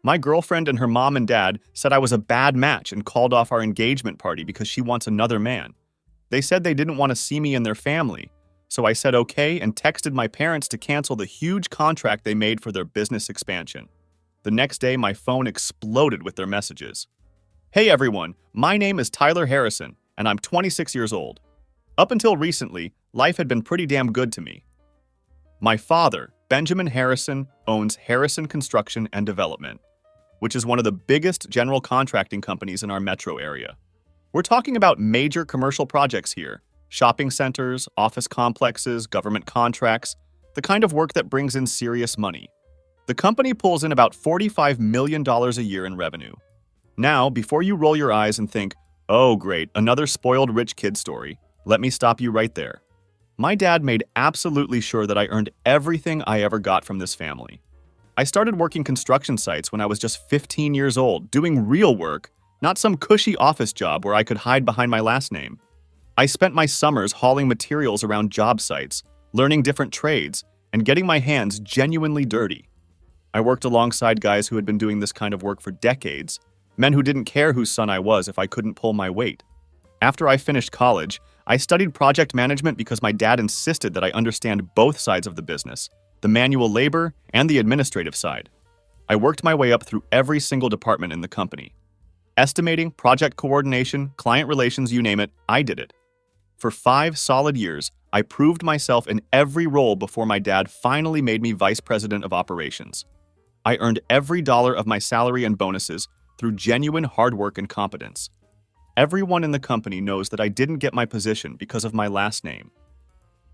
My girlfriend and her mom and dad said I was a bad match and called off our engagement party because she wants another man. They said they didn't want to see me in their family, so I said okay and texted my parents to cancel the huge contract they made for their business expansion. The next day, my phone exploded with their messages. Hey everyone, my name is Tyler Harrison, and I'm 26 years old. Up until recently, life had been pretty damn good to me. My father, Benjamin Harrison, owns Harrison Construction and Development, which is one of the biggest general contracting companies in our metro area. We're talking about major commercial projects here: shopping centers, office complexes, government contracts, the kind of work that brings in serious money. The company pulls in about $45 million a year in revenue. Now, before you roll your eyes and think, oh great, another spoiled rich kid story, let me stop you right there. My dad made absolutely sure that I earned everything I ever got from this family. I started working construction sites when I was just 15 years old, doing real work, not some cushy office job where I could hide behind my last name. I spent my summers hauling materials around job sites, learning different trades, and getting my hands genuinely dirty. I worked alongside guys who had been doing this kind of work for decades, men who didn't care whose son I was if I couldn't pull my weight. After I finished college, I studied project management because my dad insisted that I understand both sides of the business, the manual labor and the administrative side. I worked my way up through every single department in the company. Estimating, project coordination, client relations, you name it, I did it. For 5 solid years, I proved myself in every role before my dad finally made me vice president of operations. I earned every dollar of my salary and bonuses through genuine hard work and competence. Everyone in the company knows that I didn't get my position because of my last name.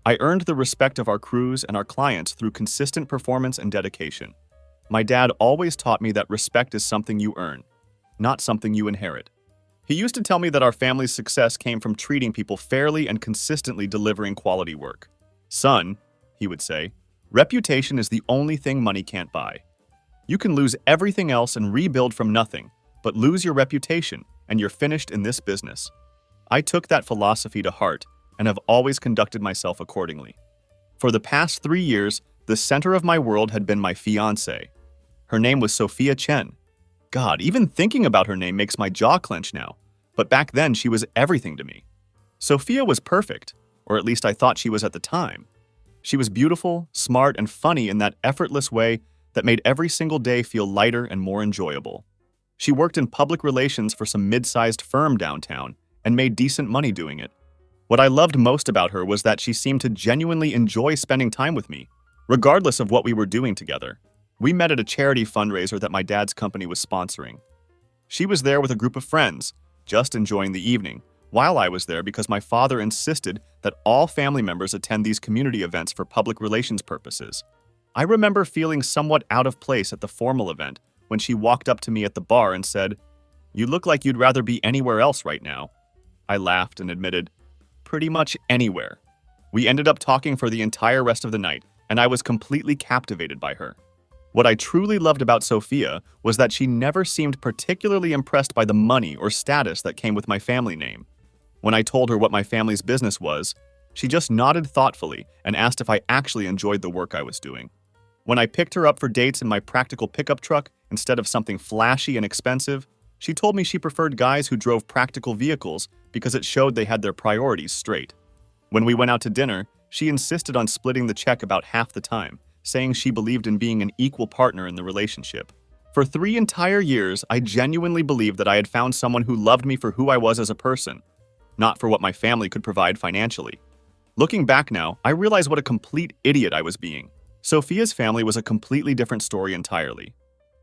I earned the respect of our crews and our clients through consistent performance and dedication. My dad always taught me that respect is something you earn, not something you inherit. He used to tell me that our family's success came from treating people fairly and consistently delivering quality work. Son, he would say, reputation is the only thing money can't buy. You can lose everything else and rebuild from nothing, but lose your reputation, and you're finished in this business. I took that philosophy to heart and have always conducted myself accordingly. For the past 3 years, the center of my world had been my fiancée. Her name was Sophia Chen. God, even thinking about her name makes my jaw clench now, but back then she was everything to me. Sophia was perfect, or at least I thought she was at the time. She was beautiful, smart, and funny in that effortless way that made every single day feel lighter and more enjoyable. She worked in public relations for some mid-sized firm downtown and made decent money doing it. What I loved most about her was that she seemed to genuinely enjoy spending time with me, regardless of what we were doing together. We met at a charity fundraiser that my dad's company was sponsoring. She was there with a group of friends, just enjoying the evening, while I was there because my father insisted that all family members attend these community events for public relations purposes. I remember feeling somewhat out of place at the formal event when she walked up to me at the bar and said, "You look like you'd rather be anywhere else right now." I laughed and admitted, "Pretty much anywhere." We ended up talking for the entire rest of the night, and I was completely captivated by her. What I truly loved about Sophia was that she never seemed particularly impressed by the money or status that came with my family name. When I told her what my family's business was, she just nodded thoughtfully and asked if I actually enjoyed the work I was doing. When I picked her up for dates in my practical pickup truck instead of something flashy and expensive, she told me she preferred guys who drove practical vehicles because it showed they had their priorities straight. When we went out to dinner, she insisted on splitting the check about half the time, saying she believed in being an equal partner in the relationship. For 3 entire years, I genuinely believed that I had found someone who loved me for who I was as a person, not for what my family could provide financially. Looking back now, I realize what a complete idiot I was being. Sophia's family was a completely different story entirely.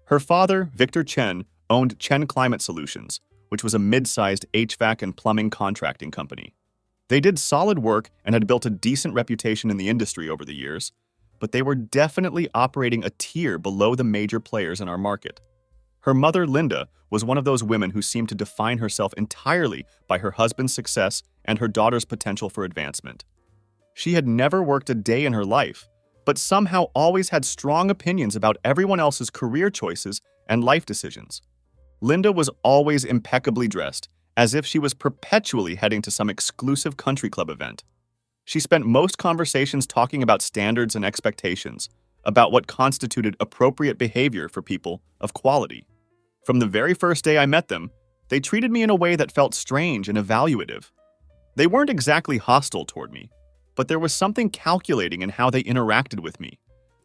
Her father, Victor Chen, owned Chen Climate Solutions, which was a mid-sized HVAC and plumbing contracting company. They did solid work and had built a decent reputation in the industry over the years, but they were definitely operating a tier below the major players in our market. Her mother, Linda, was one of those women who seemed to define herself entirely by her husband's success and her daughter's potential for advancement. She had never worked a day in her life, but somehow always had strong opinions about everyone else's career choices and life decisions. Linda was always impeccably dressed, as if she was perpetually heading to some exclusive country club event. She spent most conversations talking about standards and expectations, about what constituted appropriate behavior for people of quality. From the very first day I met them, they treated me in a way that felt strange and evaluative. They weren't exactly hostile toward me, but there was something calculating in how they interacted with me,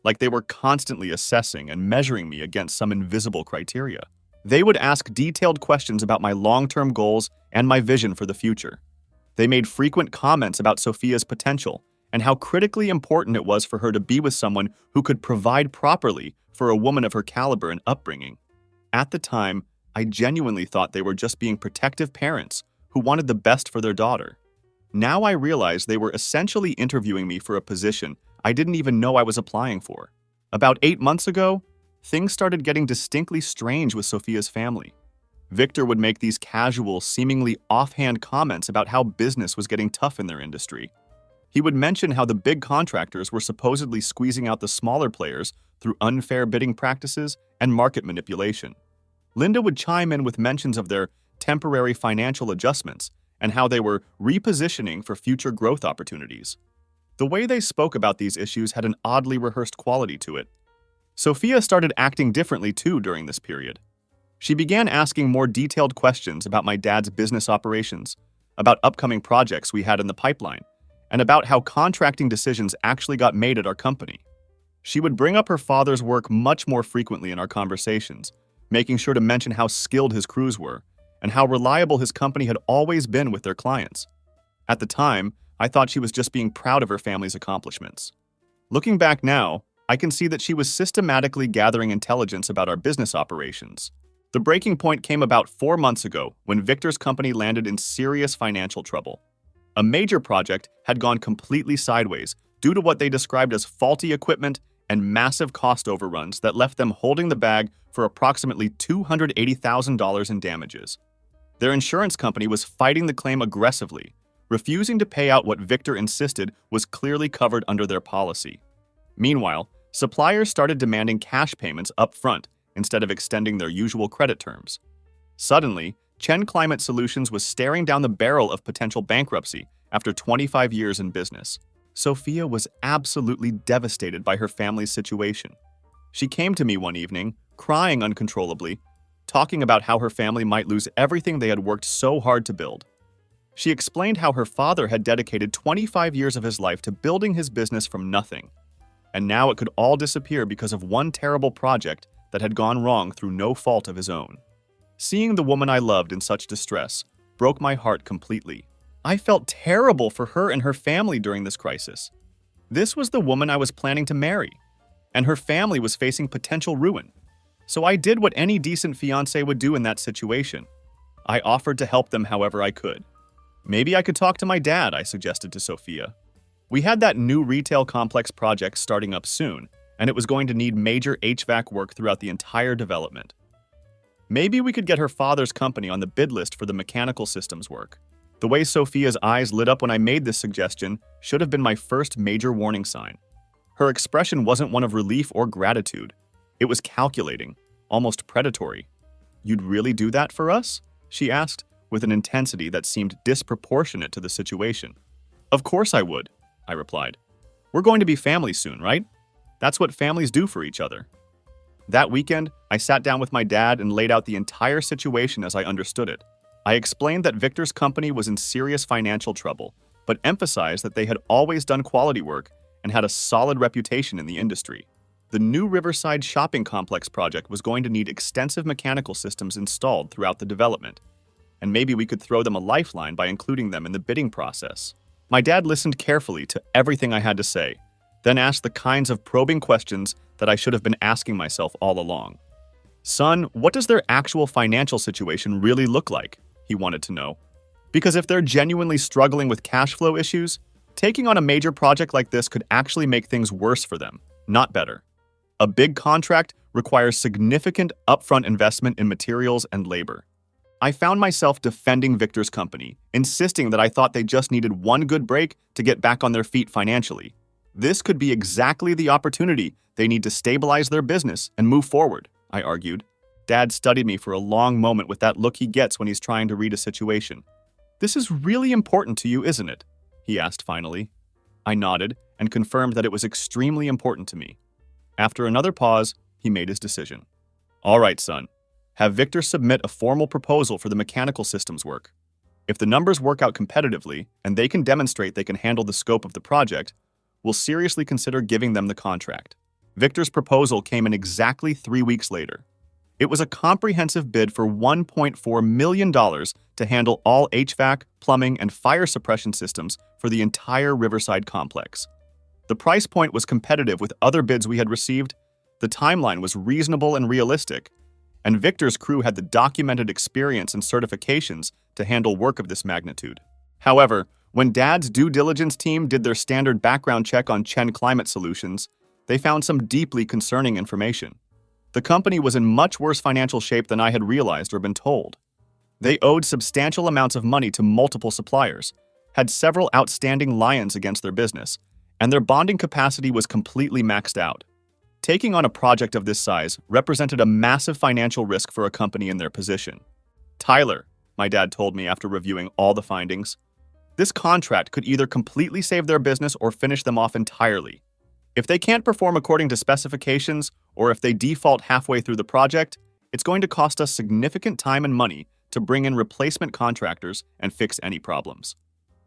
like they were constantly assessing and measuring me against some invisible criteria. They would ask detailed questions about my long-term goals and my vision for the future. They made frequent comments about Sophia's potential and how critically important it was for her to be with someone who could provide properly for a woman of her caliber and upbringing. At the time, I genuinely thought they were just being protective parents who wanted the best for their daughter. Now I realize they were essentially interviewing me for a position I didn't even know I was applying for. About 8 months ago, things started getting distinctly strange with Sophia's family. Victor would make these casual, seemingly offhand comments about how business was getting tough in their industry. He would mention how the big contractors were supposedly squeezing out the smaller players through unfair bidding practices and market manipulation. Linda would chime in with mentions of their temporary financial adjustments and how they were repositioning for future growth opportunities. The way they spoke about these issues had an oddly rehearsed quality to it. Sophia started acting differently too during this period. She began asking more detailed questions about my dad's business operations, about upcoming projects we had in the pipeline, and about how contracting decisions actually got made at our company. She would bring up her father's work much more frequently in our conversations, making sure to mention how skilled his crews were and how reliable his company had always been with their clients. At the time, I thought she was just being proud of her family's accomplishments. Looking back now, I can see that she was systematically gathering intelligence about our business operations. The breaking point came about 4 months ago when Victor's company landed in serious financial trouble. A major project had gone completely sideways due to what they described as faulty equipment and massive cost overruns that left them holding the bag for approximately $280,000 in damages. Their insurance company was fighting the claim aggressively, refusing to pay out what Victor insisted was clearly covered under their policy. Meanwhile, suppliers started demanding cash payments up front instead of extending their usual credit terms. Suddenly, Chen Climate Solutions was staring down the barrel of potential bankruptcy after 25 years in business. Sophia was absolutely devastated by her family's situation. She came to me one evening, crying uncontrollably, talking about how her family might lose everything they had worked so hard to build. She explained how her father had dedicated 25 years of his life to building his business from nothing, and now it could all disappear because of one terrible project that had gone wrong through no fault of his own. Seeing the woman I loved in such distress broke my heart completely. I felt terrible for her and her family during this crisis. This was the woman I was planning to marry, and her family was facing potential ruin. So I did what any decent fiancé would do in that situation. I offered to help them however I could. Maybe I could talk to my dad, I suggested to Sophia. We had that new retail complex project starting up soon, and it was going to need major HVAC work throughout the entire development. Maybe we could get her father's company on the bid list for the mechanical systems work. The way Sophia's eyes lit up when I made this suggestion should have been my first major warning sign. Her expression wasn't one of relief or gratitude. It was calculating, almost predatory. "You'd really do that for us?" she asked, with an intensity that seemed disproportionate to the situation. "Of course I would," I replied. "We're going to be family soon, right? That's what families do for each other." That weekend, I sat down with my dad and laid out the entire situation as I understood it. I explained that Victor's company was in serious financial trouble, but emphasized that they had always done quality work and had a solid reputation in the industry. The new Riverside shopping complex project was going to need extensive mechanical systems installed throughout the development, and maybe we could throw them a lifeline by including them in the bidding process. My dad listened carefully to everything I had to say, then asked the kinds of probing questions that I should have been asking myself all along. "Son, what does their actual financial situation really look like?" he wanted to know. Because if they're genuinely struggling with cash flow issues, taking on a major project like this could actually make things worse for them, not better. A big contract requires significant upfront investment in materials and labor. I found myself defending Victor's company, insisting that I thought they just needed one good break to get back on their feet financially. This could be exactly the opportunity they need to stabilize their business and move forward, I argued. Dad studied me for a long moment with that look he gets when he's trying to read a situation. "This is really important to you, isn't it?" he asked finally. I nodded and confirmed that it was extremely important to me. After another pause, he made his decision. All right, son. Have Victor submit a formal proposal for the mechanical systems work. If the numbers work out competitively and they can demonstrate they can handle the scope of the project, we'll seriously consider giving them the contract. Victor's proposal came in exactly 3 weeks later. It was a comprehensive bid for $1.4 million to handle all HVAC, plumbing, and fire suppression systems for the entire Riverside complex. The price point was competitive with other bids we had received, the timeline was reasonable and realistic, and Victor's crew had the documented experience and certifications to handle work of this magnitude. However, when Dad's due diligence team did their standard background check on Chen Climate Solutions, they found some deeply concerning information. The company was in much worse financial shape than I had realized or been told. They owed substantial amounts of money to multiple suppliers, had several outstanding liens against their business, and their bonding capacity was completely maxed out. Taking on a project of this size represented a massive financial risk for a company in their position. Tyler, my dad told me after reviewing all the findings, this contract could either completely save their business or finish them off entirely. If they can't perform according to specifications, or if they default halfway through the project, it's going to cost us significant time and money to bring in replacement contractors and fix any problems.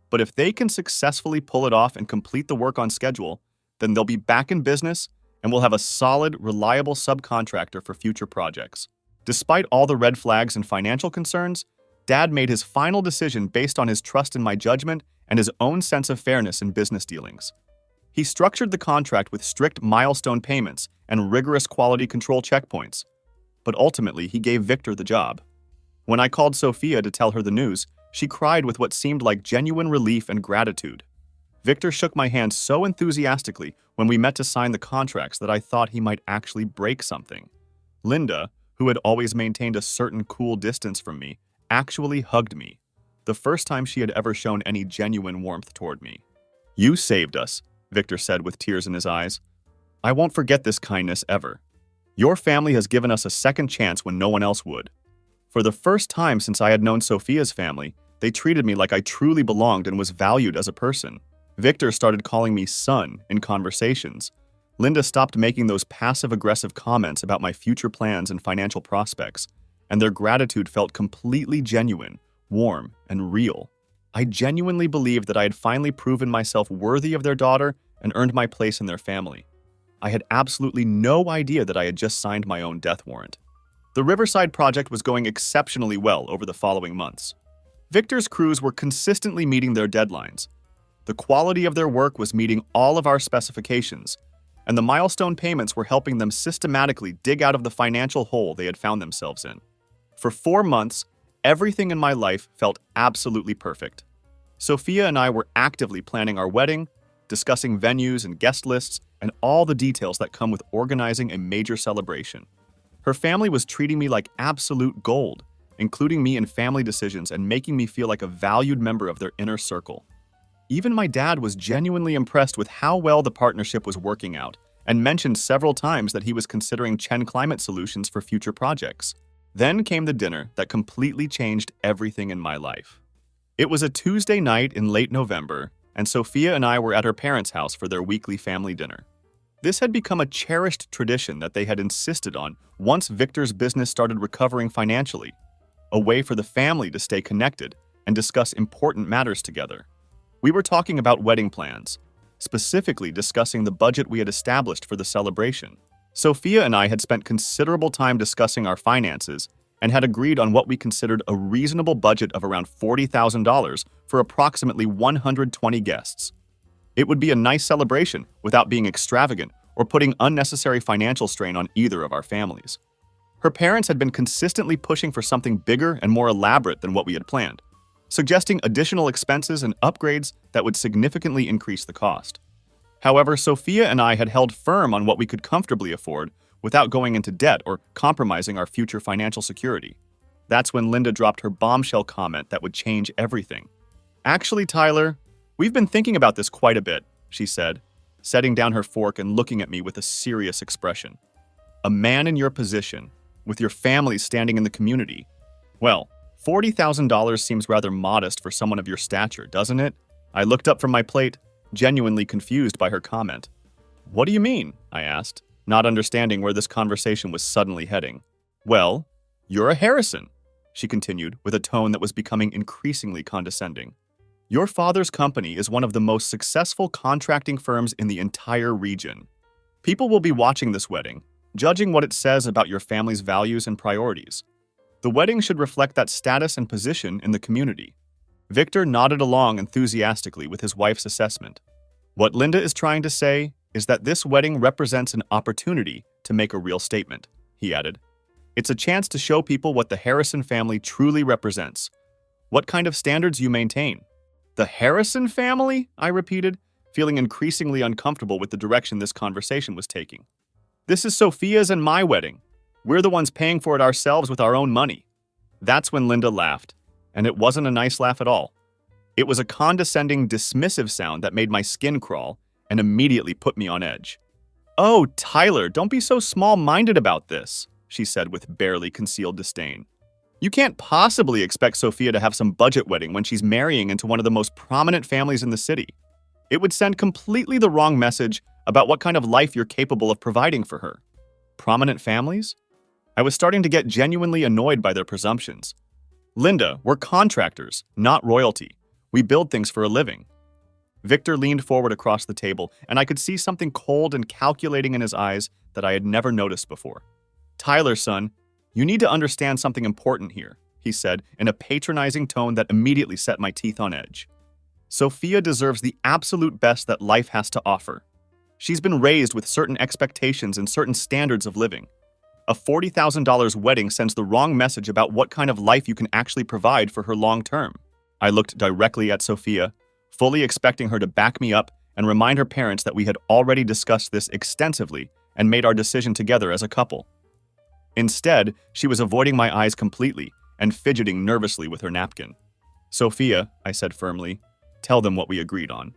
But if they can successfully pull it off and complete the work on schedule, then they'll be back in business and we'll have a solid, reliable subcontractor for future projects. Despite all the red flags and financial concerns, Dad made his final decision based on his trust in my judgment and his own sense of fairness in business dealings. He structured the contract with strict milestone payments and rigorous quality control checkpoints, but ultimately he gave Victor the job. When I called Sophia to tell her the news, she cried with what seemed like genuine relief and gratitude. Victor shook my hand so enthusiastically when we met to sign the contracts that I thought he might actually break something. Linda, who had always maintained a certain cool distance from me, actually hugged me, the first time she had ever shown any genuine warmth toward me. "You saved us," Victor said with tears in his eyes. "I won't forget this kindness ever. Your family has given us a second chance when no one else would." For the first time since I had known Sophia's family, they treated me like I truly belonged and was valued as a person. Victor started calling me son in conversations. Linda stopped making those passive-aggressive comments about my future plans and financial prospects, and their gratitude felt completely genuine, warm, and real. I genuinely believed that I had finally proven myself worthy of their daughter and earned my place in their family. I had absolutely no idea that I had just signed my own death warrant. The Riverside project was going exceptionally well over the following months. Victor's crews were consistently meeting their deadlines. The quality of their work was meeting all of our specifications, and the milestone payments were helping them systematically dig out of the financial hole they had found themselves in. For 4 months, everything in my life felt absolutely perfect. Sophia and I were actively planning our wedding, discussing venues and guest lists, and all the details that come with organizing a major celebration. Her family was treating me like absolute gold, including me in family decisions and making me feel like a valued member of their inner circle. Even my dad was genuinely impressed with how well the partnership was working out and mentioned several times that he was considering Chen Climate Solutions for future projects. Then came the dinner that completely changed everything in my life. It was a Tuesday night in late November, and Sophia and I were at her parents' house for their weekly family dinner. This had become a cherished tradition that they had insisted on once Victor's business started recovering financially, a way for the family to stay connected and discuss important matters together. We were talking about wedding plans, specifically discussing the budget we had established for the celebration. Sophia and I had spent considerable time discussing our finances and had agreed on what we considered a reasonable budget of around $40,000 for approximately 120 guests. It would be a nice celebration without being extravagant or putting unnecessary financial strain on either of our families. Her parents had been consistently pushing for something bigger and more elaborate than what we had planned, suggesting additional expenses and upgrades that would significantly increase the cost. However, Sophia and I had held firm on what we could comfortably afford without going into debt or compromising our future financial security. That's when Linda dropped her bombshell comment that would change everything. "Actually, Tyler, we've been thinking about this quite a bit," she said, setting down her fork and looking at me with a serious expression. "A man in your position, with your family standing in the community, well, $40,000 seems rather modest for someone of your stature, doesn't it?" I looked up from my plate, genuinely confused by her comment. "What do you mean?" I asked. not understanding where this conversation was suddenly heading. Well, you're a Harrison, she continued with a tone that was becoming increasingly condescending. Your father's company is one of the most successful contracting firms in the entire region. People will be watching this wedding, judging what it says about your family's values and priorities. The wedding should reflect that status and position in the community. Victor nodded along enthusiastically with his wife's assessment. What Linda is trying to say is that this wedding represents an opportunity to make a real statement, he added. It's a chance to show people what the Harrison family truly represents, what kind of standards you maintain. The Harrison family? I repeated, feeling increasingly uncomfortable with the direction this conversation was taking. This is Sophia's and my wedding. We're the ones paying for it ourselves with our own money. That's when Linda laughed, and it wasn't a nice laugh at all. It was a condescending, dismissive sound that made my skin crawl and immediately put me on edge. Oh, Tyler, don't be so small-minded about this, she said with barely concealed disdain. You can't possibly expect Sophia to have some budget wedding when she's marrying into one of the most prominent families in the city. It would send completely the wrong message about what kind of life you're capable of providing for her. Prominent families? I was starting to get genuinely annoyed by their presumptions. Linda, we're contractors, not royalty. We build things for a living. Victor leaned forward across the table, and I could see something cold and calculating in his eyes that I had never noticed before. Tyler, son, you need to understand something important here, he said in a patronizing tone that immediately set my teeth on edge. Sophia deserves the absolute best that life has to offer. She's been raised with certain expectations and certain standards of living. A $40,000 wedding sends the wrong message about what kind of life you can actually provide for her long term. I looked directly at Sophia, fully expecting her to back me up and remind her parents that we had already discussed this extensively and made our decision together as a couple. Instead, she was avoiding my eyes completely and fidgeting nervously with her napkin. Sophia, I said firmly, tell them what we agreed on.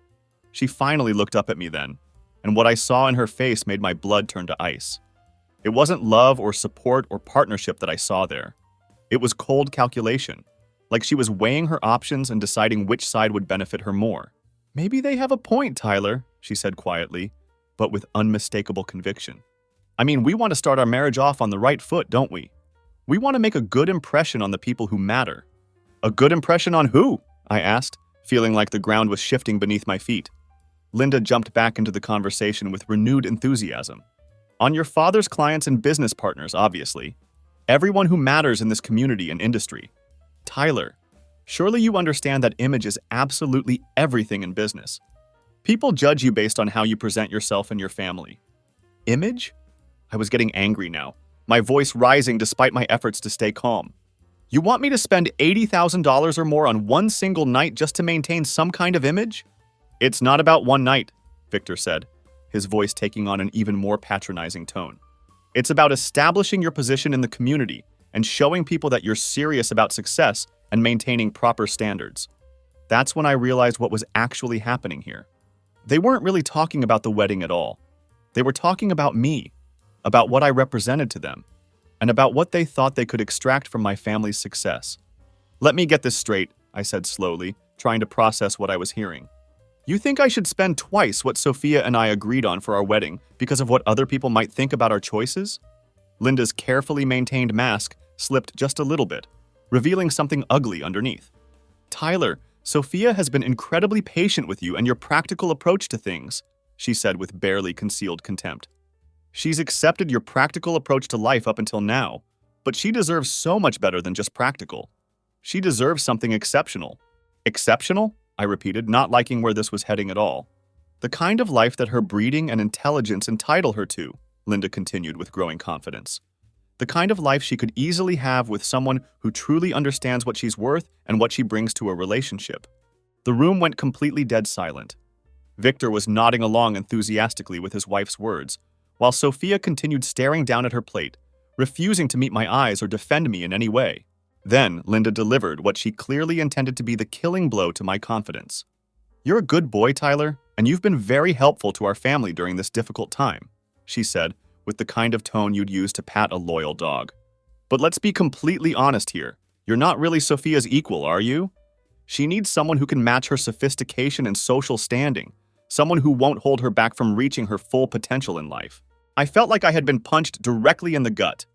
She finally looked up at me then, and what I saw in her face made my blood turn to ice. It wasn't love or support or partnership that I saw there. It was cold calculation, like she was weighing her options and deciding which side would benefit her more. Maybe they have a point, Tyler, she said quietly, but with unmistakable conviction. I mean, we want to start our marriage off on the right foot, don't we? We want to make a good impression on the people who matter. A good impression on who? I asked, feeling like the ground was shifting beneath my feet. Linda jumped back into the conversation with renewed enthusiasm. On your father's clients and business partners, obviously. Everyone who matters in this community and industry. Tyler, surely you understand that image is absolutely everything in business. People judge you based on how you present yourself and your family. Image? I was getting angry now, my voice rising despite my efforts to stay calm. You want me to spend $80,000 or more on one single night just to maintain some kind of image? It's not about one night, Victor said, his voice taking on an even more patronizing tone. It's about establishing your position in the community and showing people that you're serious about success and maintaining proper standards. That's when I realized what was actually happening here. They weren't really talking about the wedding at all. They were talking about me, about what I represented to them, and about what they thought they could extract from my family's success. Let me get this straight, I said slowly, trying to process what I was hearing. You think I should spend twice what Sophia and I agreed on for our wedding because of what other people might think about our choices? Linda's carefully maintained mask slipped just a little bit, revealing something ugly underneath. Tyler, Sophia has been incredibly patient with you and your practical approach to things, she said with barely concealed contempt. She's accepted your practical approach to life up until now, but she deserves so much better than just practical. She deserves something exceptional. Exceptional? I repeated, not liking where this was heading at all. The kind of life that her breeding and intelligence entitle her to, Linda continued with growing confidence. The kind of life she could easily have with someone who truly understands what she's worth and what she brings to a relationship. The room went completely dead silent. Victor was nodding along enthusiastically with his wife's words, while Sophia continued staring down at her plate, refusing to meet my eyes or defend me in any way. Then Linda delivered what she clearly intended to be the killing blow to my confidence. You're a good boy, Tyler, and you've been very helpful to our family during this difficult time, she said, with the kind of tone you'd use to pat a loyal dog. But let's be completely honest here. You're not really Sophia's equal, are you? She needs someone who can match her sophistication and social standing, someone who won't hold her back from reaching her full potential in life. I felt like I had been punched directly in the gut.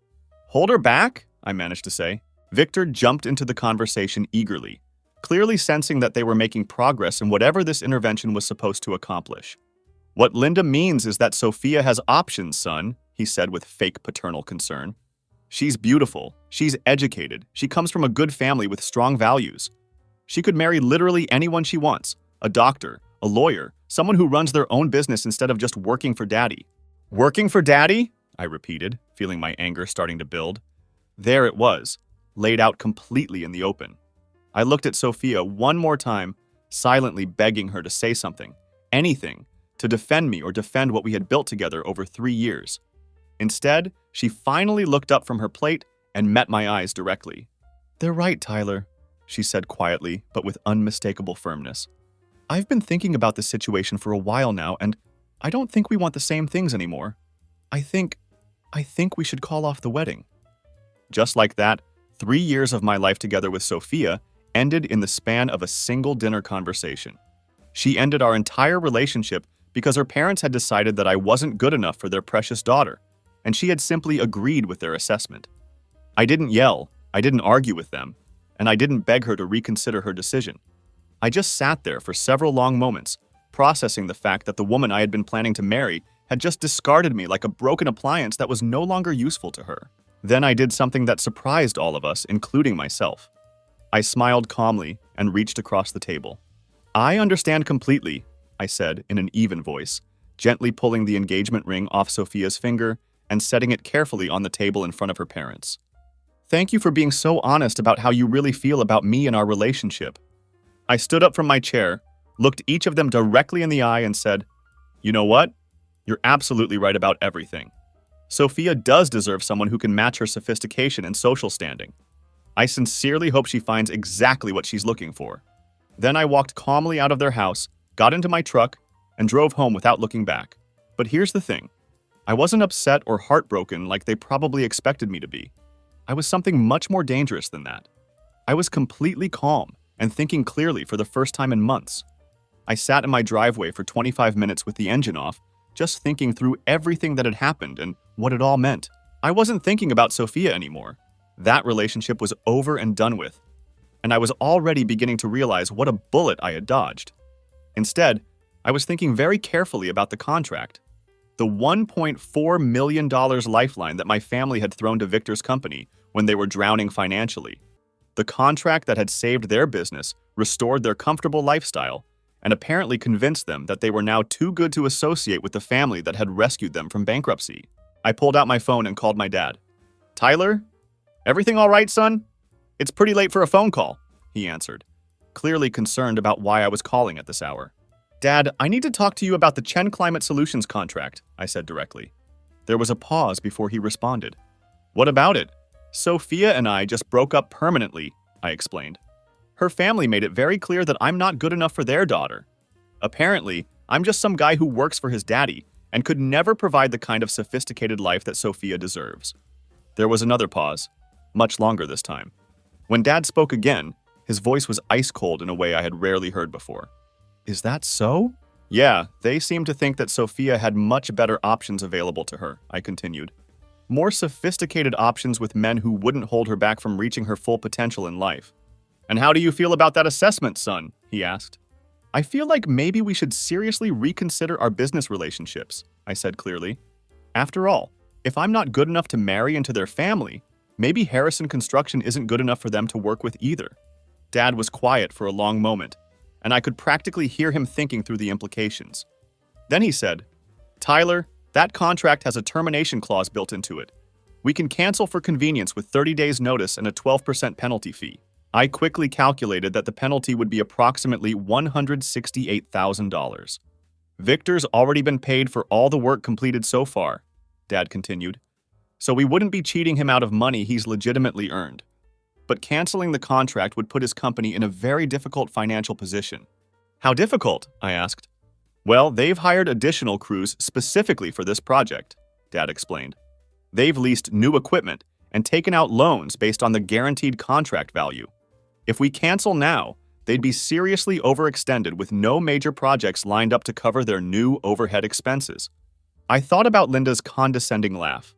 Hold her back, I managed to say. Victor jumped into the conversation eagerly, clearly sensing that they were making progress in whatever this intervention was supposed to accomplish. What Linda means is that Sophia has options, son, he said with fake paternal concern. She's beautiful, she's educated, she comes from a good family with strong values. She could marry literally anyone she wants, a doctor, a lawyer, someone who runs their own business instead of just working for daddy. Working for daddy? I repeated, feeling my anger starting to build. There it was, laid out completely in the open. I looked at Sophia one more time, silently begging her to say something, anything, to defend me or defend what we had built together over 3 years. Instead, she finally looked up from her plate and met my eyes directly. "They're right, Tyler," she said quietly, but with unmistakable firmness. "I've been thinking about this situation for a while now, and I don't think we want the same things anymore. I think we should call off the wedding." Just like that, 3 years of my life together with Sophia ended in the span of a single dinner conversation. She ended our entire relationship because her parents had decided that I wasn't good enough for their precious daughter, and she had simply agreed with their assessment. I didn't yell, I didn't argue with them, and I didn't beg her to reconsider her decision. I just sat there for several long moments, processing the fact that the woman I had been planning to marry had just discarded me like a broken appliance that was no longer useful to her. Then I did something that surprised all of us, including myself. I smiled calmly and reached across the table. "I understand completely," I said in an even voice, gently pulling the engagement ring off Sophia's finger and setting it carefully on the table in front of her parents. "Thank you for being so honest about how you really feel about me and our relationship." I stood up from my chair, looked each of them directly in the eye and said, "You know what? You're absolutely right about everything. Sophia does deserve someone who can match her sophistication and social standing. I sincerely hope she finds exactly what she's looking for." Then I walked calmly out of their house, got into my truck, and drove home without looking back. But here's the thing. I wasn't upset or heartbroken like they probably expected me to be. I was something much more dangerous than that. I was completely calm and thinking clearly for the first time in months. I sat in my driveway for 25 minutes with the engine off, just thinking through everything that had happened and what it all meant. I wasn't thinking about Sophia anymore. That relationship was over and done with, and I was already beginning to realize what a bullet I had dodged. Instead, I was thinking very carefully about the contract. The $1.4 million lifeline that my family had thrown to Victor's company when they were drowning financially. The contract that had saved their business, restored their comfortable lifestyle, and apparently convinced them that they were now too good to associate with the family that had rescued them from bankruptcy. I pulled out my phone and called my dad. "Tyler? Everything all right, son?" "It's pretty late for a phone call," he answered, clearly concerned about why I was calling at this hour. "Dad, I need to talk to you about the Chen Climate Solutions contract," I said directly. There was a pause before he responded. "What about it?" "Sophia and I just broke up permanently," I explained. "Her family made it very clear that I'm not good enough for their daughter. Apparently, I'm just some guy who works for his daddy and could never provide the kind of sophisticated life that Sophia deserves." There was another pause, much longer this time. When Dad spoke again, his voice was ice cold in a way I had rarely heard before. "Is that so?" "Yeah, they seem to think that Sophia had much better options available to her," I continued. "More sophisticated options with men who wouldn't hold her back from reaching her full potential in life." "And how do you feel about that assessment, son?" he asked. "I feel like maybe we should seriously reconsider our business relationships," I said clearly. "After all, if I'm not good enough to marry into their family, maybe Harrison Construction isn't good enough for them to work with either." Dad was quiet for a long moment, and I could practically hear him thinking through the implications. Then he said, "Tyler, that contract has a termination clause built into it. We can cancel for convenience with 30 days notice and a 12% penalty fee." I quickly calculated that the penalty would be approximately $168,000. "Victor's already been paid for all the work completed so far," Dad continued, "so we wouldn't be cheating him out of money he's legitimately earned. But canceling the contract would put his company in a very difficult financial position." "How difficult?" I asked. "Well, they've hired additional crews specifically for this project," Dad explained. "They've leased new equipment and taken out loans based on the guaranteed contract value. If we cancel now, they'd be seriously overextended with no major projects lined up to cover their new overhead expenses. I thought about Linda's condescending laugh.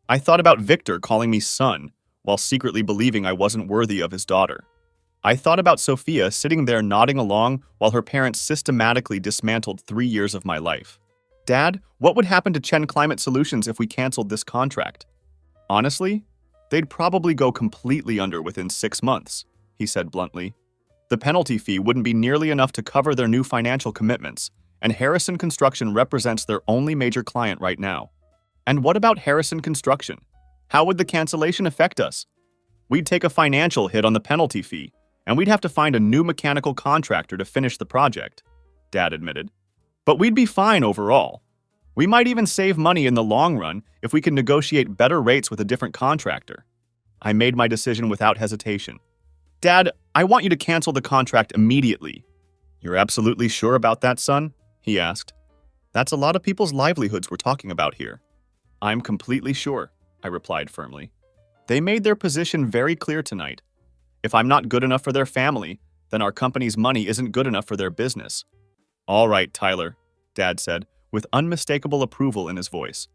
I thought about Victor calling me son, while secretly believing I wasn't worthy of his daughter. I thought about Sophia sitting there nodding along while her parents systematically dismantled 3 years of my life. Dad, what would happen to Chen Climate Solutions if we canceled this contract? Honestly, they'd probably go completely under within 6 months, he said bluntly. The penalty fee wouldn't be nearly enough to cover their new financial commitments, and Harrison Construction represents their only major client right now. And what about Harrison Construction? How would the cancellation affect us? We'd take a financial hit on the penalty fee, and we'd have to find a new mechanical contractor to finish the project, Dad admitted. But we'd be fine overall. We might even save money in the long run if we can negotiate better rates with a different contractor. I made my decision without hesitation. Dad, I want you to cancel the contract immediately. You're absolutely sure about that, son? He asked. That's a lot of people's livelihoods we're talking about here. I'm completely sure, I replied firmly. They made their position very clear tonight. If I'm not good enough for their family, then our company's money isn't good enough for their business. All right, Tyler, Dad said, with unmistakable approval in his voice.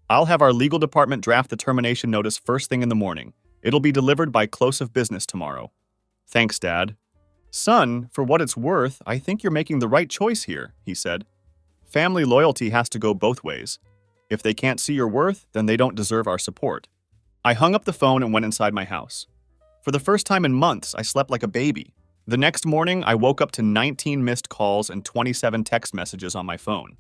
I'll have our legal department draft the termination notice first thing in the morning. It'll be delivered by close of business tomorrow. Thanks, Dad. Son, for what it's worth, I think you're making the right choice here, he said. Family loyalty has to go both ways. If they can't see your worth, then they don't deserve our support. I hung up the phone and went inside my house. For the first time in months, I slept like a baby. The next morning, I woke up to 19 missed calls and 27 text messages on my phone.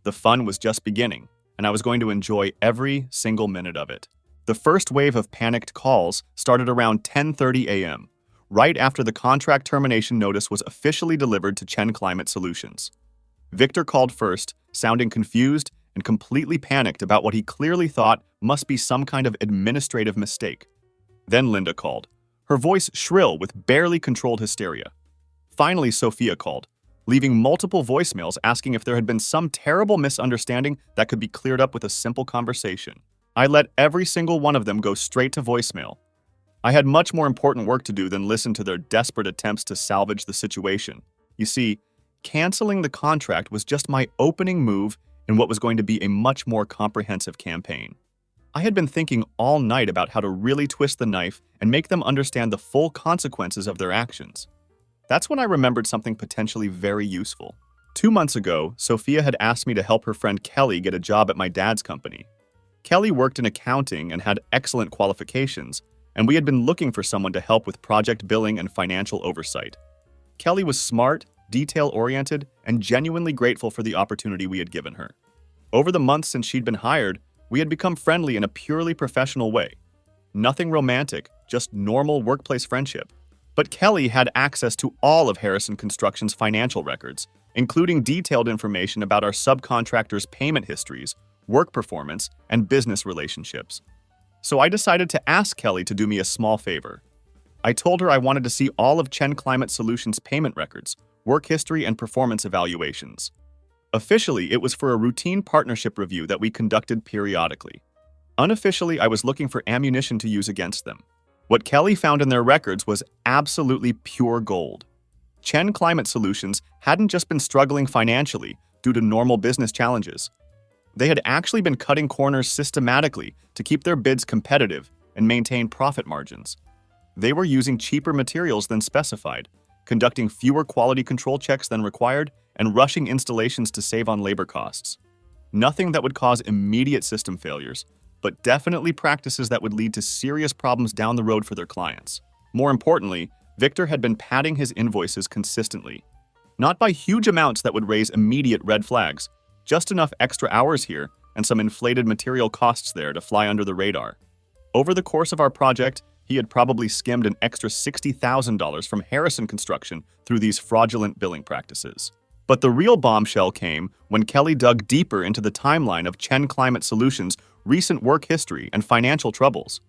The fun was just beginning, and I was going to enjoy every single minute of it. The first wave of panicked calls started around 10:30 a.m., right after the contract termination notice was officially delivered to Chen Climate Solutions. Victor called first, sounding confused and completely panicked about what he clearly thought must be some kind of administrative mistake. Then Linda called, her voice shrill with barely controlled hysteria. Finally, Sophia called, leaving multiple voicemails asking if there had been some terrible misunderstanding that could be cleared up with a simple conversation. I let every single one of them go straight to voicemail. I had much more important work to do than listen to their desperate attempts to salvage the situation. You see, canceling the contract was just my opening move in what was going to be a much more comprehensive campaign. I had been thinking all night about how to really twist the knife and make them understand the full consequences of their actions. That's when I remembered something potentially very useful. 2 months ago, Sophia had asked me to help her friend Kelly get a job at my dad's company. Kelly worked in accounting and had excellent qualifications, and we had been looking for someone to help with project billing and financial oversight. Kelly was smart, detail-oriented, and genuinely grateful for the opportunity we had given her. Over the months since she'd been hired, we had become friendly in a purely professional way. Nothing romantic, just normal workplace friendship. But Kelly had access to all of Harrison Construction's financial records, including detailed information about our subcontractors' payment histories, work performance, and business relationships. So I decided to ask Kelly to do me a small favor. I told her I wanted to see all of Chen Climate Solutions' payment records, work history, and performance evaluations. Officially, it was for a routine partnership review that we conducted periodically. Unofficially, I was looking for ammunition to use against them. What Kelly found in their records was absolutely pure gold. Chen Climate Solutions hadn't just been struggling financially due to normal business challenges. They had actually been cutting corners systematically to keep their bids competitive and maintain profit margins. They were using cheaper materials than specified, conducting fewer quality control checks than required, and rushing installations to save on labor costs. Nothing that would cause immediate system failures, but definitely practices that would lead to serious problems down the road for their clients. More importantly, Victor had been padding his invoices consistently. Not by huge amounts that would raise immediate red flags, just enough extra hours here and some inflated material costs there to fly under the radar. Over the course of our project, he had probably skimmed an extra $60,000 from Harrison Construction through these fraudulent billing practices. But the real bombshell came when Kelly dug deeper into the timeline of Chen Climate Solutions' recent work history and financial troubles.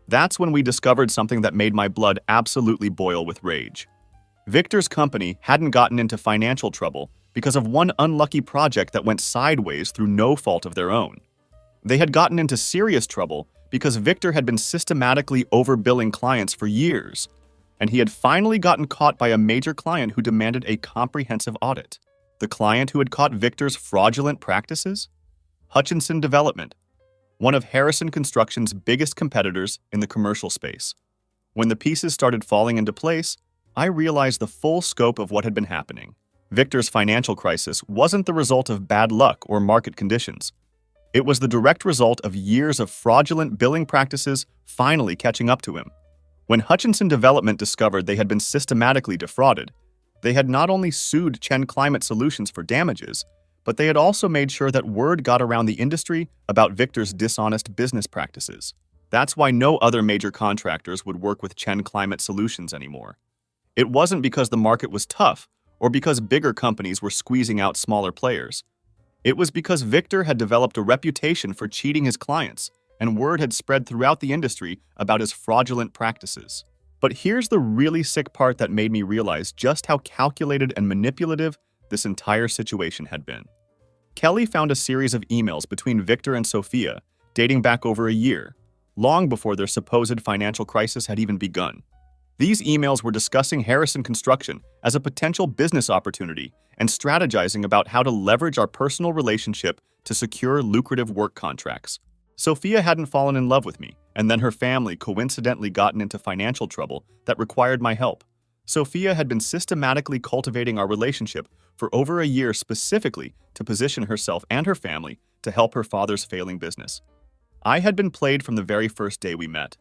That's when we discovered something that made my blood absolutely boil with rage. Victor's company hadn't gotten into financial trouble because of one unlucky project that went sideways through no fault of their own. They had gotten into serious trouble because Victor had been systematically overbilling clients for years, and he had finally gotten caught by a major client who demanded a comprehensive audit. The client who had caught Victor's fraudulent practices? Hutchinson Development, one of Harrison Construction's biggest competitors in the commercial space. When the pieces started falling into place, I realized the full scope of what had been happening. Victor's financial crisis wasn't the result of bad luck or market conditions. It was the direct result of years of fraudulent billing practices finally catching up to him. When Hutchinson Development discovered they had been systematically defrauded, they had not only sued Chen Climate Solutions for damages, but they had also made sure that word got around the industry about Victor's dishonest business practices. That's why no other major contractors would work with Chen Climate Solutions anymore. It wasn't because the market was tough or because bigger companies were squeezing out smaller players. It was because Victor had developed a reputation for cheating his clients, and word had spread throughout the industry about his fraudulent practices. But here's the really sick part that made me realize just how calculated and manipulative this entire situation had been. Kelly found a series of emails between Victor and Sophia dating back over a year, long before their supposed financial crisis had even begun. These emails were discussing Harrison Construction as a potential business opportunity and strategizing about how to leverage our personal relationship to secure lucrative work contracts. Sophia hadn't fallen in love with me, and then her family coincidentally gotten into financial trouble that required my help. Sophia had been systematically cultivating our relationship for over a year specifically to position herself and her family to help her father's failing business. I had been played from the very first day we met.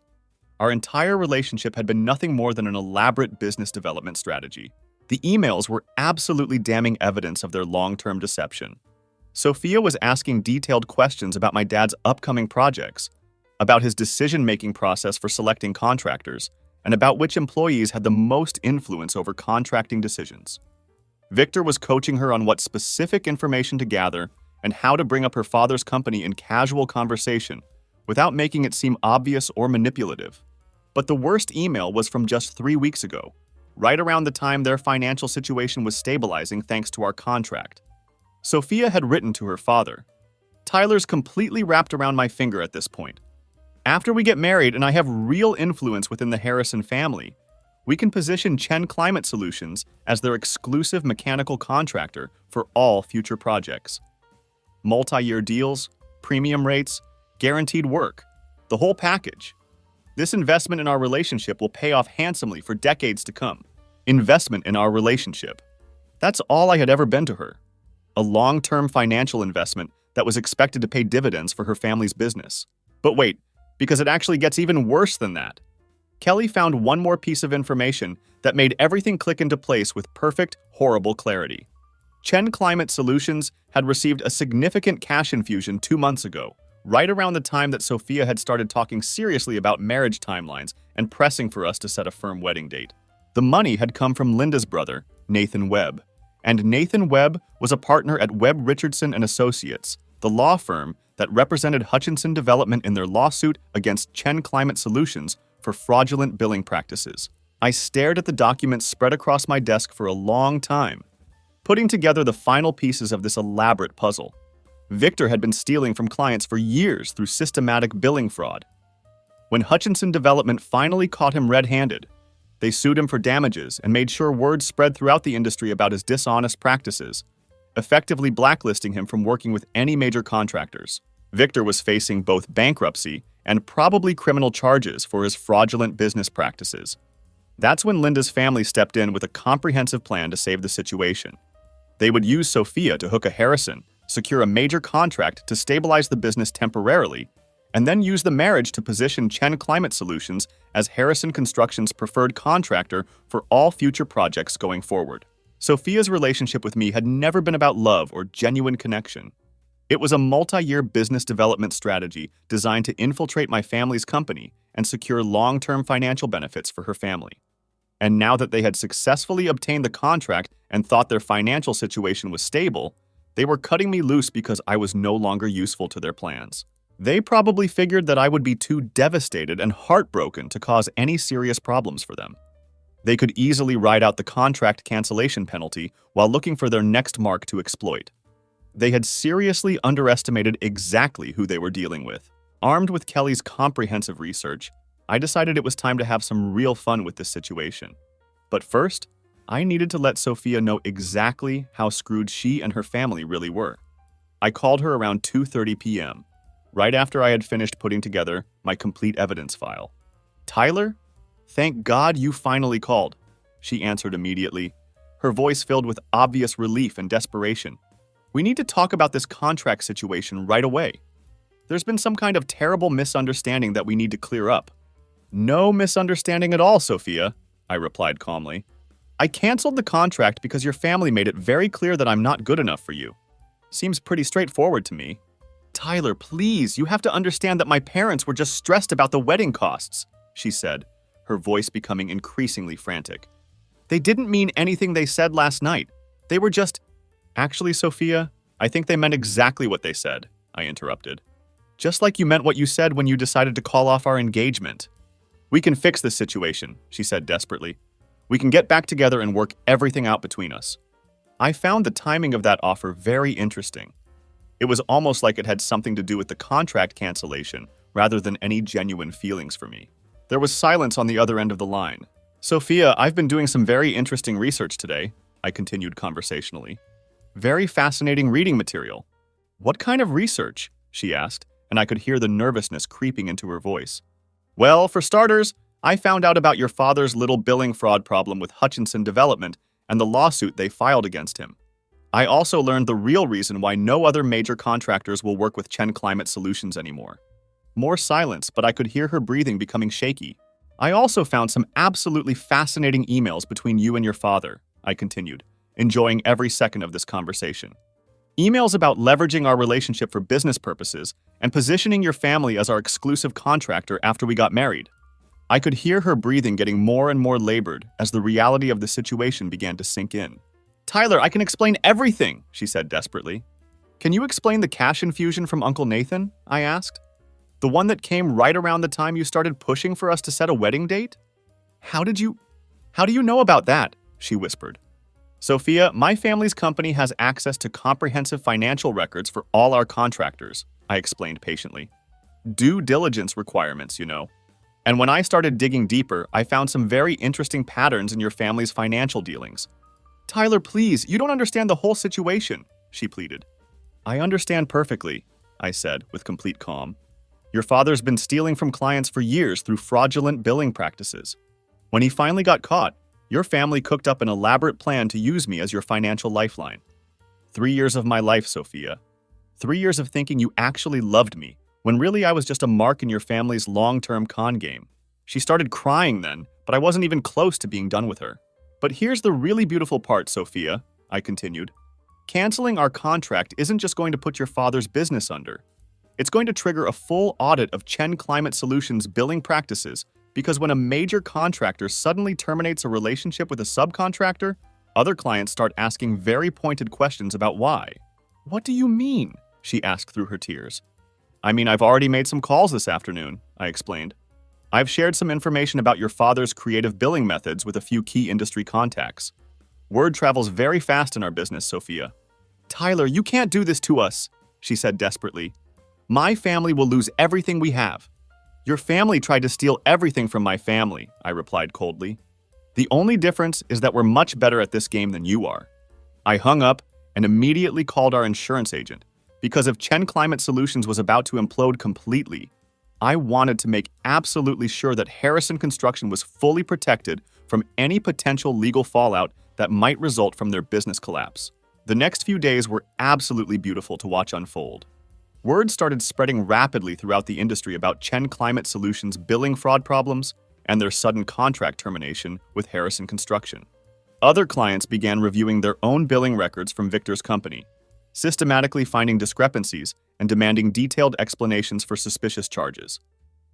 Our entire relationship had been nothing more than an elaborate business development strategy. The emails were absolutely damning evidence of their long-term deception. Sophia was asking detailed questions about my dad's upcoming projects, about his decision-making process for selecting contractors, and about which employees had the most influence over contracting decisions. Victor was coaching her on what specific information to gather and how to bring up her father's company in casual conversation without making it seem obvious or manipulative. But the worst email was from just 3 weeks ago, right around the time their financial situation was stabilizing thanks to our contract. Sophia had written to her father, "Tyler's completely wrapped around my finger at this point. After we get married and I have real influence within the Harrison family, we can position Chen Climate Solutions as their exclusive mechanical contractor for all future projects. Multi-year deals, premium rates, guaranteed work, the whole package. This investment in our relationship will pay off handsomely for decades to come. Investment in our relationship." That's all I had ever been to her. A long-term financial investment that was expected to pay dividends for her family's business. But wait, because it actually gets even worse than that. Kelly found one more piece of information that made everything click into place with perfect, horrible clarity. Chen Climate Solutions had received a significant cash infusion 2 months ago, right around the time that Sophia had started talking seriously about marriage timelines and pressing for us to set a firm wedding date. The money had come from Linda's brother, Nathan Webb, and Nathan Webb was a partner at Webb Richardson and Associates, the law firm that represented Hutchinson Development in their lawsuit against Chen Climate Solutions for fraudulent billing practices. I stared at the documents spread across my desk for a long time, putting together the final pieces of this elaborate puzzle. Victor had been stealing from clients for years through systematic billing fraud. When Hutchinson Development finally caught him red-handed, they sued him for damages and made sure word spread throughout the industry about his dishonest practices, effectively blacklisting him from working with any major contractors. Victor was facing both bankruptcy and probably criminal charges for his fraudulent business practices. That's when Linda's family stepped in with a comprehensive plan to save the situation. They would use Sophia to hook a Harrison, secure a major contract to stabilize the business temporarily, and then use the marriage to position Chen Climate Solutions as Harrison Construction's preferred contractor for all future projects going forward. Sophia's relationship with me had never been about love or genuine connection. It was a multi-year business development strategy designed to infiltrate my family's company and secure long-term financial benefits for her family. And now that they had successfully obtained the contract and thought their financial situation was stable, they were cutting me loose because I was no longer useful to their plans. They probably figured that I would be too devastated and heartbroken to cause any serious problems for them. They could easily ride out the contract cancellation penalty while looking for their next mark to exploit. They had seriously underestimated exactly who they were dealing with. Armed with Kelly's comprehensive research, I decided it was time to have some real fun with this situation. But first, I needed to let Sophia know exactly how screwed she and her family really were. I called her around 2:30 p.m., right after I had finished putting together my complete evidence file. "Tyler? Thank God you finally called," she answered immediately, her voice filled with obvious relief and desperation. "We need to talk about this contract situation right away. There's been some kind of terrible misunderstanding that we need to clear up." "No misunderstanding at all, Sophia," I replied calmly. "I canceled the contract because your family made it very clear that I'm not good enough for you. Seems pretty straightforward to me." "Tyler, please, you have to understand that my parents were just stressed about the wedding costs," she said, her voice becoming increasingly frantic. "They didn't mean anything they said last night. They were just—" "Actually, Sophia, I think they meant exactly what they said," I interrupted. "Just like you meant what you said when you decided to call off our engagement." "We can fix this situation," she said desperately. "We can get back together and work everything out between us." I found the timing of that offer very interesting. It was almost like it had something to do with the contract cancellation rather than any genuine feelings for me. There was silence on the other end of the line. "Sophia, I've been doing some very interesting research today," I continued conversationally. "Very fascinating reading material." "What kind of research?" she asked, and I could hear the nervousness creeping into her voice. "Well, for starters, I found out about your father's little billing fraud problem with Hutchinson Development and the lawsuit they filed against him. I also learned the real reason why no other major contractors will work with Chen Climate Solutions anymore." More silence, but I could hear her breathing becoming shaky. "I also found some absolutely fascinating emails between you and your father," I continued, enjoying every second of this conversation. "Emails about leveraging our relationship for business purposes and positioning your family as our exclusive contractor after we got married." I could hear her breathing getting more and more labored as the reality of the situation began to sink in. "Tyler, I can explain everything," she said desperately. "Can you explain the cash infusion from Uncle Nathan?" I asked. "The one that came right around the time you started pushing for us to set a wedding date?" How do you know about that?" she whispered. "Sophia, my family's company has access to comprehensive financial records for all our contractors," I explained patiently. "Due diligence requirements, you know. And when I started digging deeper, I found some very interesting patterns in your family's financial dealings." "Tyler, please, you don't understand the whole situation," she pleaded. "I understand perfectly," I said with complete calm. "Your father's been stealing from clients for years through fraudulent billing practices. When he finally got caught, your family cooked up an elaborate plan to use me as your financial lifeline. 3 years of my life, Sophia. 3 years of thinking you actually loved me, when really I was just a mark in your family's long-term con game." She started crying then, but I wasn't even close to being done with her. "But here's the really beautiful part, Sophia," I continued. "Canceling our contract isn't just going to put your father's business under. It's going to trigger a full audit of Chen Climate Solutions' billing practices, because when a major contractor suddenly terminates a relationship with a subcontractor, other clients start asking very pointed questions about why." "What do you mean?" she asked through her tears. "I mean, I've already made some calls this afternoon," I explained. "I've shared some information about your father's creative billing methods with a few key industry contacts. Word travels very fast in our business, Sophia." "Tyler, you can't do this to us," she said desperately. "My family will lose everything we have." "Your family tried to steal everything from my family," I replied coldly. "The only difference is that we're much better at this game than you are." I hung up and immediately called our insurance agent, because if Chen Climate Solutions was about to implode completely, I wanted to make absolutely sure that Harrison Construction was fully protected from any potential legal fallout that might result from their business collapse. The next few days were absolutely beautiful to watch unfold. Word started spreading rapidly throughout the industry about Chen Climate Solutions' billing fraud problems and their sudden contract termination with Harrison Construction. Other clients began reviewing their own billing records from Victor's company, systematically finding discrepancies and demanding detailed explanations for suspicious charges.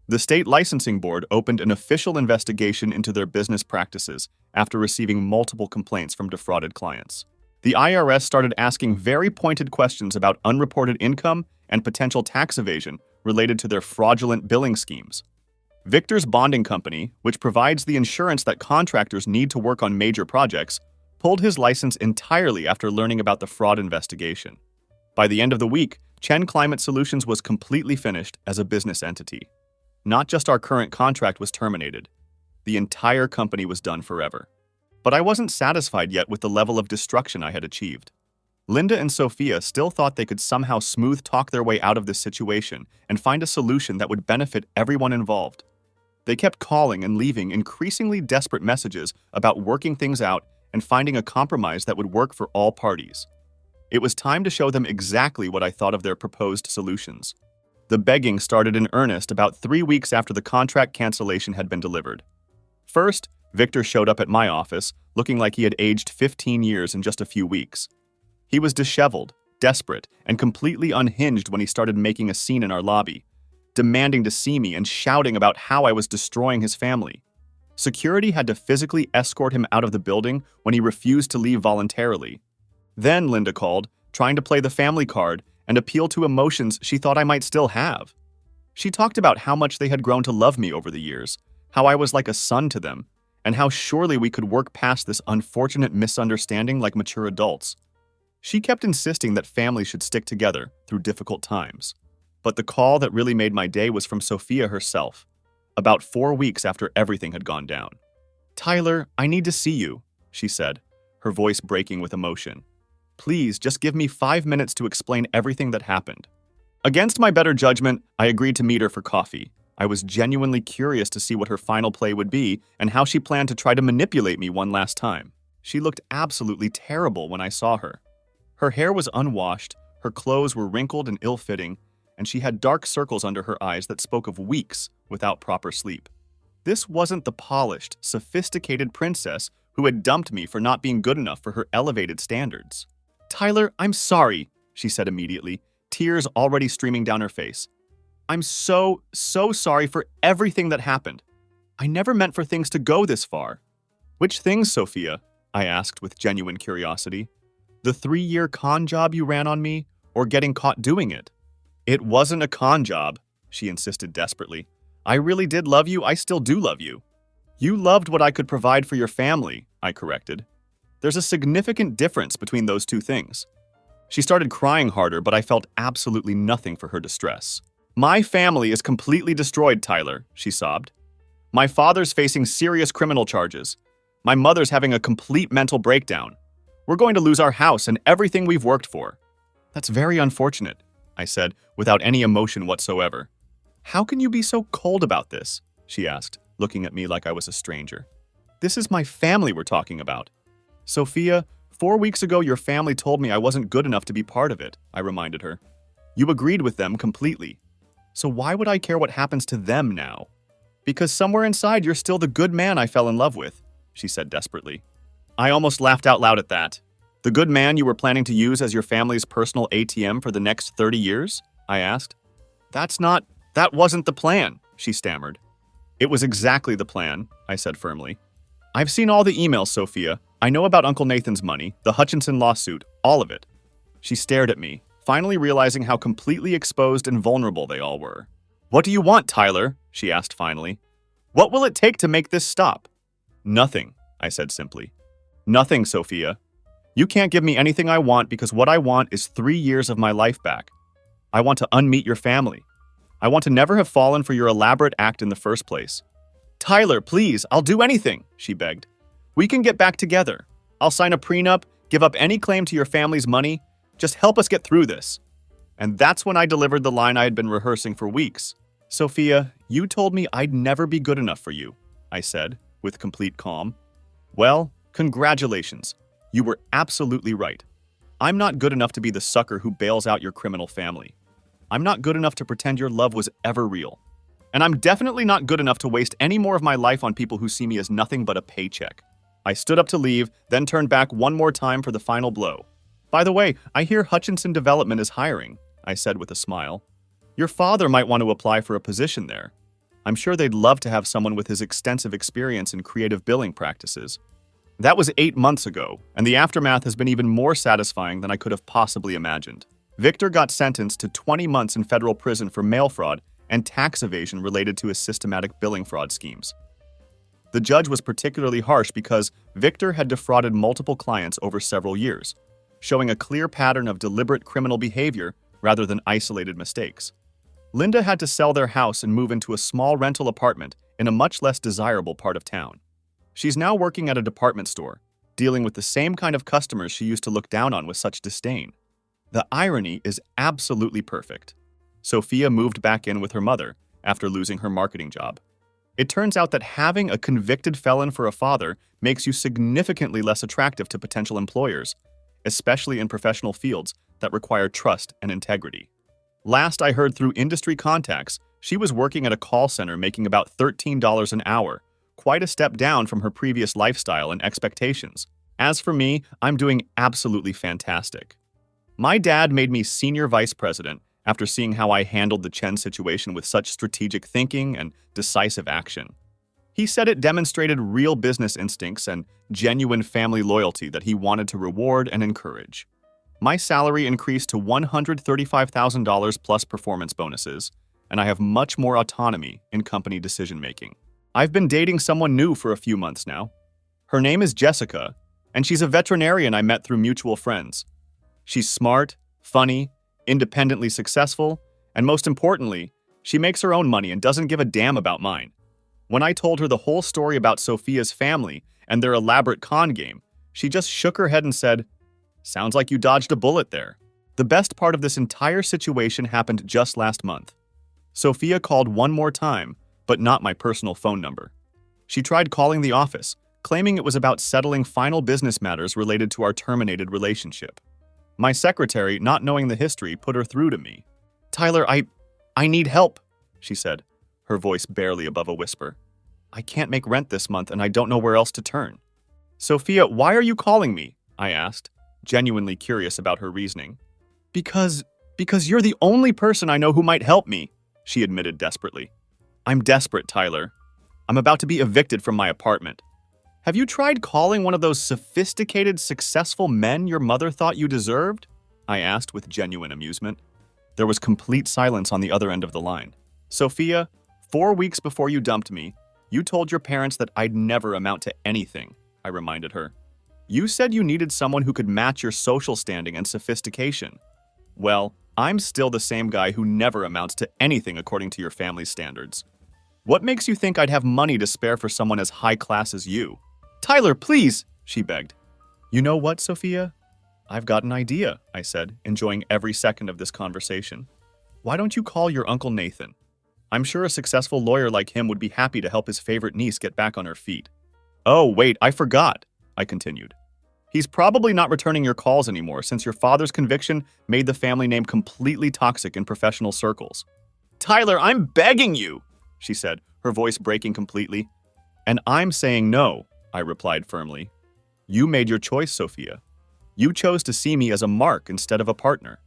The state licensing board opened an official investigation into their business practices after receiving multiple complaints from defrauded clients. The IRS started asking very pointed questions about unreported income and potential tax evasion related to their fraudulent billing schemes. Victor's bonding company, which provides the insurance that contractors need to work on major projects, pulled his license entirely after learning about the fraud investigation. By the end of the week, Chen Climate Solutions was completely finished as a business entity. Not just our current contract was terminated. The entire company was done forever. But I wasn't satisfied yet with the level of destruction I had achieved. Linda and Sophia still thought they could somehow smooth talk their way out of this situation and find a solution that would benefit everyone involved. They kept calling and leaving increasingly desperate messages about working things out and finding a compromise that would work for all parties. It was time to show them exactly what I thought of their proposed solutions. The begging started in earnest about 3 weeks after the contract cancellation had been delivered. First, Victor showed up at my office, looking like he had aged 15 years in just a few weeks. He was disheveled, desperate, and completely unhinged when he started making a scene in our lobby, demanding to see me and shouting about how I was destroying his family. Security had to physically escort him out of the building when he refused to leave voluntarily. Then Linda called, trying to play the family card and appeal to emotions she thought I might still have. She talked about how much they had grown to love me over the years, how I was like a son to them, and how surely we could work past this unfortunate misunderstanding like mature adults. She kept insisting that families should stick together through difficult times. But the call that really made my day was from Sophia herself, about 4 weeks after everything had gone down. "Tyler, I need to see you," she said, her voice breaking with emotion. "Please, just give me 5 minutes to explain everything that happened." Against my better judgment, I agreed to meet her for coffee. I was genuinely curious to see what her final play would be and how she planned to try to manipulate me one last time. She looked absolutely terrible when I saw her. Her hair was unwashed, her clothes were wrinkled and ill-fitting, and she had dark circles under her eyes that spoke of weeks without proper sleep. This wasn't the polished, sophisticated princess who had dumped me for not being good enough for her elevated standards. "Tyler, I'm sorry," she said immediately, tears already streaming down her face. "I'm so sorry for everything that happened. I never meant for things to go this far." "Which things, Sophia?" I asked with genuine curiosity. "The 3-year con job you ran on me, or getting caught doing it?" "It wasn't a con job," she insisted desperately. "I really did love you. I still do love you." "You loved what I could provide for your family," I corrected. "There's a significant difference between those two things." She started crying harder, but I felt absolutely nothing for her distress. "My family is completely destroyed, Tyler," she sobbed. "My father's facing serious criminal charges. My mother's having a complete mental breakdown. We're going to lose our house and everything we've worked for." "That's very unfortunate," I said, without any emotion whatsoever. "How can you be so cold about this?" she asked, looking at me like I was a stranger. "This is my family we're talking about." "Sophia, 4 weeks ago your family told me I wasn't good enough to be part of it," I reminded her. "You agreed with them completely. So why would I care what happens to them now?" "Because somewhere inside you're still the good man I fell in love with," she said desperately. I almost laughed out loud at that. "The good man you were planning to use as your family's personal ATM for the next 30 years? I asked. That wasn't the plan," she stammered. "It was exactly the plan," I said firmly. "I've seen all the emails, Sophia. I know about Uncle Nathan's money, the Hutchinson lawsuit, all of it." She stared at me, finally realizing how completely exposed and vulnerable they all were. "What do you want, Tyler?" she asked finally. "What will it take to make this stop?" "Nothing," I said simply. "Nothing, Sophia. You can't give me anything I want because what I want is 3 years of my life back. I want to unmeet your family. I want to never have fallen for your elaborate act in the first place." "Tyler, please, I'll do anything," she begged. "We can get back together. I'll sign a prenup, give up any claim to your family's money. Just help us get through this." And that's when I delivered the line I had been rehearsing for weeks. "Sophia, you told me I'd never be good enough for you," I said, with complete calm. "Well, congratulations. You were absolutely right. I'm not good enough to be the sucker who bails out your criminal family. I'm not good enough to pretend your love was ever real. And I'm definitely not good enough to waste any more of my life on people who see me as nothing but a paycheck." I stood up to leave, then turned back one more time for the final blow. "By the way, I hear Hutchinson Development is hiring," I said with a smile. "Your father might want to apply for a position there. I'm sure they'd love to have someone with his extensive experience in creative billing practices." That was 8 months ago, and the aftermath has been even more satisfying than I could have possibly imagined. Victor got sentenced to 20 months in federal prison for mail fraud and tax evasion related to his systematic billing fraud schemes. The judge was particularly harsh because Victor had defrauded multiple clients over several years, showing a clear pattern of deliberate criminal behavior rather than isolated mistakes. Linda had to sell their house and move into a small rental apartment in a much less desirable part of town. She's now working at a department store, dealing with the same kind of customers she used to look down on with such disdain. The irony is absolutely perfect. Sophia moved back in with her mother after losing her marketing job. It turns out that having a convicted felon for a father makes you significantly less attractive to potential employers, especially in professional fields that require trust and integrity. Last I heard through industry contacts, she was working at a call center making about $13 an hour, quite a step down from her previous lifestyle and expectations. As for me, I'm doing absolutely fantastic. My dad made me senior vice president after seeing how I handled the Chen situation with such strategic thinking and decisive action. He said it demonstrated real business instincts and genuine family loyalty that he wanted to reward and encourage. My salary increased to $135,000 plus performance bonuses, and I have much more autonomy in company decision-making. I've been dating someone new for a few months now. Her name is Jessica, and she's a veterinarian I met through mutual friends. She's smart, funny, independently successful, and most importantly, she makes her own money and doesn't give a damn about mine. When I told her the whole story about Sophia's family and their elaborate con game, she just shook her head and said, "Sounds like you dodged a bullet there." The best part of this entire situation happened just last month. Sophia called one more time, but not my personal phone number. She tried calling the office, claiming it was about settling final business matters related to our terminated relationship. My secretary, not knowing the history, put her through to me. "Tyler, I need help," she said, her voice barely above a whisper. "I can't make rent this month and I don't know where else to turn." "Sophia, why are you calling me?" I asked, genuinely curious about her reasoning. Because you're the only person I know who might help me," she admitted desperately. "I'm desperate, Tyler. I'm about to be evicted from my apartment. Have you tried calling one of those sophisticated, successful men your mother thought you deserved?" I asked with genuine amusement. There was complete silence on the other end of the line. "Sophia, 4 weeks before you dumped me, you told your parents that I'd never amount to anything," I reminded her. "You said you needed someone who could match your social standing and sophistication. Well, I'm still the same guy who never amounts to anything according to your family's standards. What makes you think I'd have money to spare for someone as high class as you?" "Tyler, please," she begged. "You know what, Sophia? I've got an idea," I said, enjoying every second of this conversation. "Why don't you call your Uncle Nathan? I'm sure a successful lawyer like him would be happy to help his favorite niece get back on her feet." "Oh, wait, I forgot," I continued. "He's probably not returning your calls anymore since your father's conviction made the family name completely toxic in professional circles." "Tyler, I'm begging you," she said, her voice breaking completely. "And I'm saying no," I replied firmly. "You made your choice, Sophia. You chose to see me as a mark instead of a partner.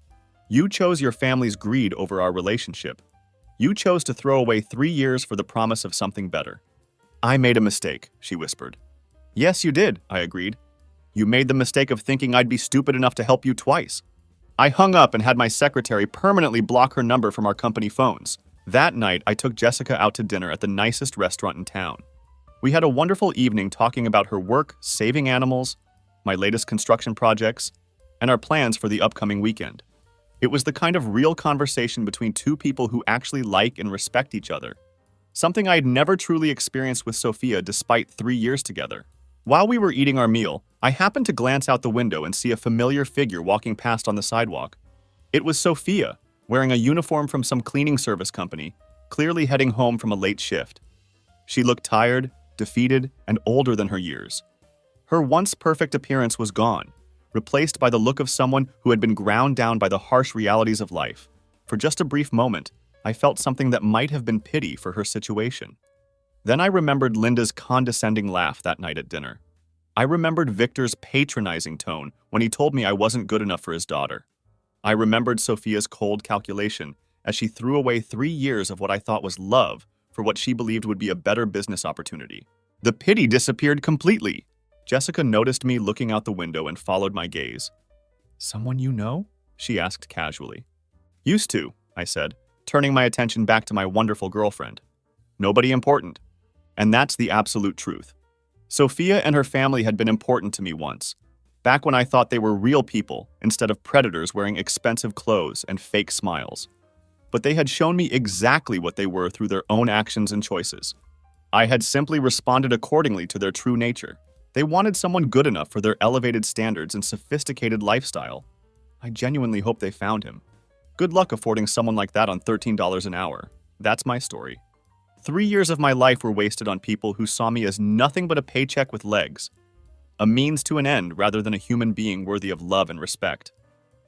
You chose your family's greed over our relationship. You chose to throw away 3 years for the promise of something better." "I made a mistake," she whispered. "Yes, you did," I agreed. "You made the mistake of thinking I'd be stupid enough to help you twice." I hung up and had my secretary permanently block her number from our company phones. That night, I took Jessica out to dinner at the nicest restaurant in town. We had a wonderful evening talking about her work, saving animals, my latest construction projects, and our plans for the upcoming weekend. It was the kind of real conversation between two people who actually like and respect each other, something I had never truly experienced with Sophia despite 3 years together. While we were eating our meal, I happened to glance out the window and see a familiar figure walking past on the sidewalk. It was Sophia, wearing a uniform from some cleaning service company, clearly heading home from a late shift. She looked tired, defeated, and older than her years. Her once perfect appearance was gone, replaced by the look of someone who had been ground down by the harsh realities of life. For just a brief moment, I felt something that might have been pity for her situation. Then I remembered Linda's condescending laugh that night at dinner. I remembered Victor's patronizing tone when he told me I wasn't good enough for his daughter. I remembered Sophia's cold calculation as she threw away 3 years of what I thought was love for what she believed would be a better business opportunity. The pity disappeared completely. Jessica noticed me looking out the window and followed my gaze. "Someone you know?" she asked casually. "Used to," I said, turning my attention back to my wonderful girlfriend. "Nobody important." And that's the absolute truth. Sophia and her family had been important to me once, back when I thought they were real people instead of predators wearing expensive clothes and fake smiles. But they had shown me exactly what they were through their own actions and choices. I had simply responded accordingly to their true nature. They wanted someone good enough for their elevated standards and sophisticated lifestyle. I genuinely hope they found him. Good luck affording someone like that on $13 an hour. That's my story. 3 years of my life were wasted on people who saw me as nothing but a paycheck with legs, a means to an end rather than a human being worthy of love and respect.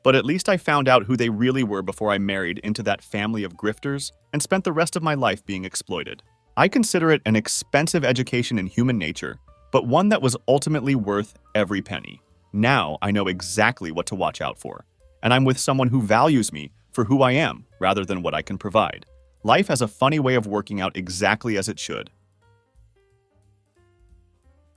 But at least I found out who they really were before I married into that family of grifters and spent the rest of my life being exploited. I consider it an expensive education in human nature, but one that was ultimately worth every penny. Now I know exactly what to watch out for, and I'm with someone who values me for who I am rather than what I can provide. Life has a funny way of working out exactly as it should.